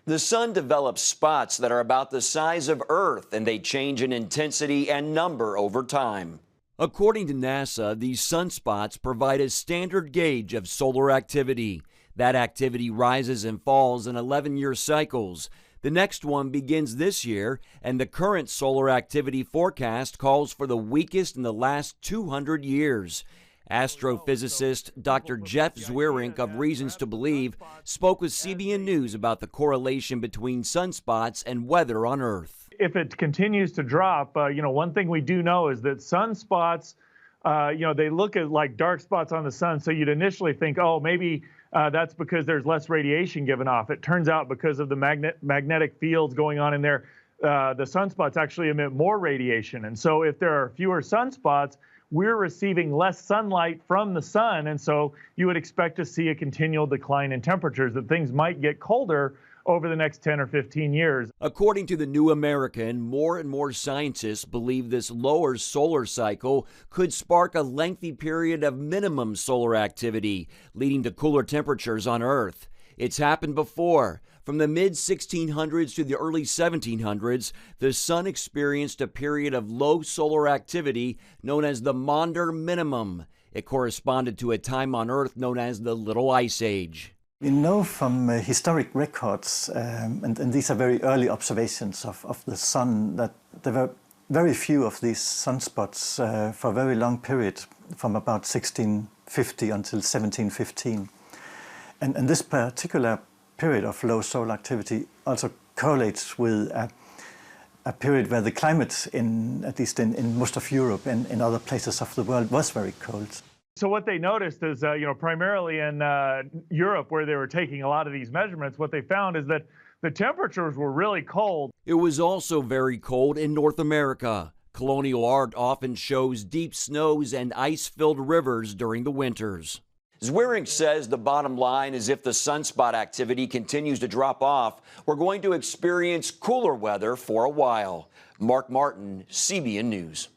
The sun develops spots that are about the size of Earth, and they change in intensity and number over time. According to NASA, these sunspots provide a standard gauge of solar activity. That activity rises and falls in 11-year cycles. The next one begins this year, and the current solar activity forecast calls for the weakest in the last 200 years. Astrophysicist Dr. Jeff Zwirink of Reasons to Believe spoke with CBN News about the correlation between sunspots and weather on Earth. If it continues to drop, one thing we do know is that sunspots, they look at like dark spots on the sun. So you'd initially think, oh, maybe that's because there's less radiation given off. It turns out because of the magnetic fields going on in there, the sunspots actually emit more radiation. And so if there are fewer sunspots, we're receiving less sunlight from the sun. And so you would expect to see a continual decline in temperatures, that things might get colder over the next 10 or 15 years. According to the New American, more and more scientists believe this lower solar cycle could spark a lengthy period of minimum solar activity, leading to cooler temperatures on Earth. It's happened before. From the mid-1600s to the early 1700s, the sun experienced a period of low solar activity known as the Maunder Minimum. It corresponded to a time on Earth known as the Little Ice Age. We know from historic records, and these are very early observations of the sun, that there were very few of these sunspots for a very long period, from about 1650 until 1715. And this particular period of low solar activity also correlates with a period where the climate, at least in most of Europe and in other places of the world, was very cold. So what they noticed is, primarily in Europe, where they were taking a lot of these measurements, what they found is that the temperatures were really cold. It was also very cold in North America. Colonial art often shows deep snows and ice-filled rivers during the winters. Zwirink says the bottom line is if the sunspot activity continues to drop off, we're going to experience cooler weather for a while. Mark Martin, CBN News.